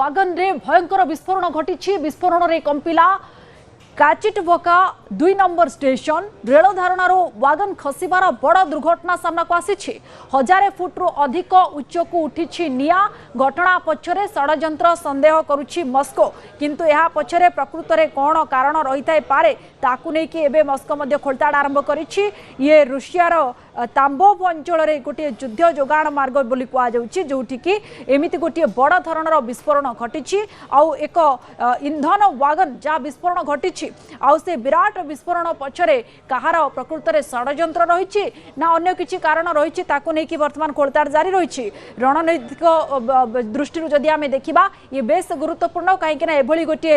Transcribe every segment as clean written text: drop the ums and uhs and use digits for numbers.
Wagon रे भयंकर विस्फोरण घटी विस्फोरण रे Kampila काचिटबका 2 number station rail धारणार wagon खसबार बड़ दुर्घटना सामना को आसी 1000 फुट्रु अधिक उच्च को उठी निया घटना पछरे षड्यंत्र संदेह करुछि मस्को किंतु यह पछरे प्रकृत रे कोन कारण रही पारे ताकू नै कि एबे मस्को मध्ये खोलताड़ आरंभ करिछि ये रूसियार ताम्बोव अंचल रे गोटे युद्ध जोगाण मार्ग बोली कुआ जाउछि जोठी कि एमिति गोटे बड़ धरणर विस्फोरण घटी आउ एक इंधन वागन जा विस्फोरण घटी आउ से विराट विस्फोरण पछरे कहार प्रकृत रे षड्यंत्र रही ना अन्य किछि कारण रही ताकू नै कि वर्तमान खोलताड़ जारी रही रणनैतिक दृष्टि जदि आमे देखिबा ये बेस गुरुत्वपूर्ण कहीं ना एभली गोटे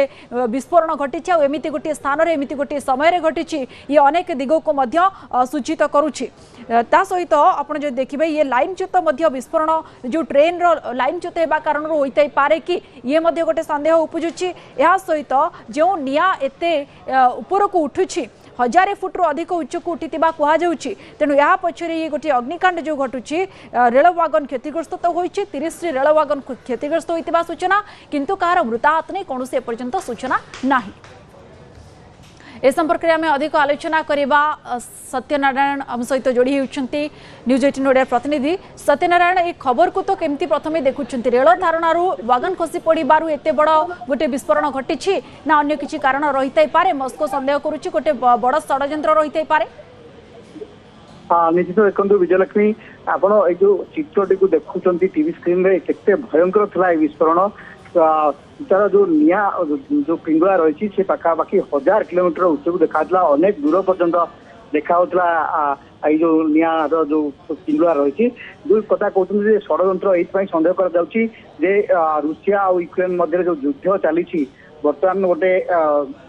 विस्फोरण घटी आ एमिति गोटे स्थान रे एमिति गोटे समय रे घटी ये अनेक दिगों को मध्य सूचित करुछि ता सहित आपण जो देखिबे ये लाइनच्युत मध्य विस्फोरण जो ट्रेन रो लाइनच्युत हेबा कारण होइतै पारे कि ये मध्य गोटे संदेह उपजुछि या सहित जो निया एते ऊपर को उठुछि 1000 फुट्रु अधिक उच्च को उठितिबा कुहा जाउछि तेनु या पछरे ये गोटे अग्निकांड जो घटुछि रेल वागन क्षतिग्रस्त तो होइछि 30 रेल वागन क्षतिग्रस्त होइतिबा सूचना किंतु कार मृताहत नै कोनोसे पर्यंत सूचना नाही ए संपर्क में आम अधिक आलोचना करवा सत्यनारायण आम सहित जोड़ी होती न्यूज 18 ओडिया प्रतिनिधि सत्यनारायण ये खबर को तो केमती प्रथम देखुं रेल धारणार वागन खसी पड़ू एत बड़ गोटे विस्फोरण घटी ना अन्य किसी कारण रही पारे मस्को संदेह करुच्ची गोटे बड़ षड्यंत्र रही पारे निश्चित देखो विजयलक्ष्मी आपण जो चित्रटी को देखुं टीवी स्क्रीन में केते भयंकर था विस्फोरण तार जो निया जो पिंगुआ रही से पाखापाखि 1000 किलोमीटर उच्च को देखा अनेक दूर पर्यंत देखा जो निया जो पिंगुआ रही जो कथा कहते षड्यंत्र ये सन्देह कर रूसिया और यूक्रेन मध्य जो युद्ध चली बर्तमान गोटे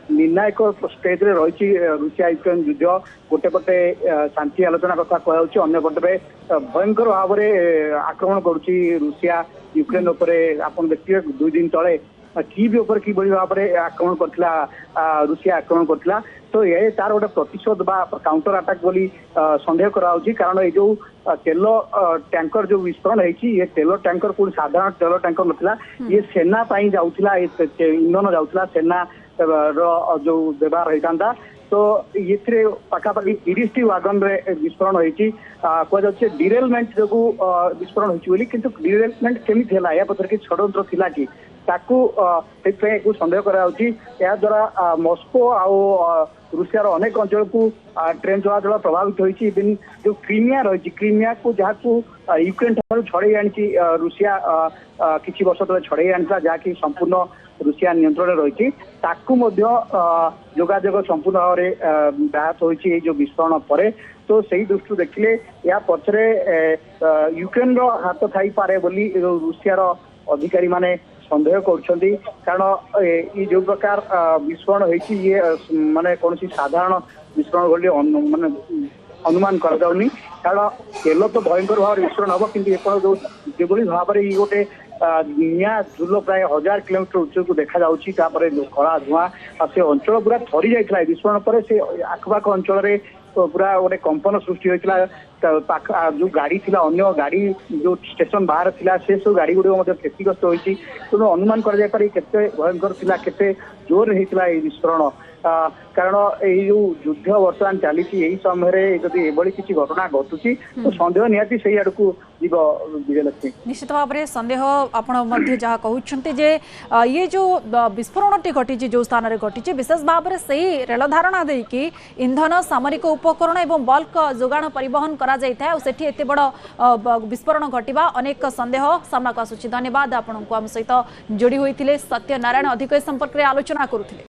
निर्णायक स्टेज रे रही रूसिया यूक्रेन युद्ध गोटे पटे शांति आलोचना कथा कहु अन्य पटे भयंकर भाव में आक्रमण करुच्ची रूसिया यूक्रेन उपरे आपन देखिए 2 दिन तले कीव ऊपर कि भाव में आक्रमण करथिला रूसिया आक्रमण करथिला तो ये तार गोटे प्रतिशोध बा काउंटर अटैक बोली संदेह कराउछि कारण ये जो तेल टैंकर जो विस्फोरण है तेल टैंकर को साधारण तेल टैंकर नथिला ये सेना पाई जाउथिला इंधन जाउथिला सेना रो जो व्यवहार होता तो ये पाखापाखि 30 टी वागन रे विस्फोरण होती कह डिरेलमेंट जो विस्फोरण होती किंतु डिरेलमेंट केमिति हैला या पथर कि षड्यंत्र थिला कि ताकू संदेह करा द्वारा मस्को आ रूसिया अनेक अंचल को ट्रेन चलाचल प्रभावित होती जो क्रीमिया रही क्रीमिया को जहाँ यूक्रेन ठार छड़े आनी रूसिया किसी वर्ष तले छड़े आनी जहाँकि संपूर्ण रूसिया नियंत्रण रही जोगाजोग संपूर्ण भाव में व्याहत होती जो विस्फोरण पर तो सही दृष्टि देखिले या पछरे यूक्रेन हाथ थी पारे बोली रूसियार अधिकारी माने संदेह कर कारण ये जो प्रकार विस्फोरण होती ये माने कौन साधारण विस्फोरण बोली माने अनुमान कर कारण तेल तो भयंकर भाव विस्फोरण हम कि जो भाव में ये गोटे निया झुल प्राय 1000 किलोमीटर उच्च को देखा जापर जो कला धुआं से अंचल पूरा थरी जाता विस्फोरण पर से आखपाख अंचल में पूरा गोटे कंपन सृष्टि होता जो गाड़ी थिला अन्य गाड़ी जो स्टेशन बाहर थिला से सब गाड़ी गुड़ क्षतिग्रस्त होती तेणु अनुमान कर भयंकर थिला केते जोर होता विस्फोरण कारण ये जो युद्ध बर्तमान चली यही समय जदि एभली किसी घटना घटुची तो संदेह निहाती से आड़ को जीव विजयलक्ष्मी निश्चित भाव में संदेह आपण जहाँ कहते जे ये जो विस्फोरण टी घटी जो स्थान में घटी विशेष भाव में सही रेल धारणा देकी इंधन सामरिक उपकरण और बल्क जोगाण परिवहन करा जायथा और सेठी एते बड़ विस्फोरण घटिबा अनेक संदेह सामना को आसुछि धन्यवाद आपन को आम सहित जोड़ी होइथिले सत्यनारायण अधिक संपर्क में आलोचना करुथिले।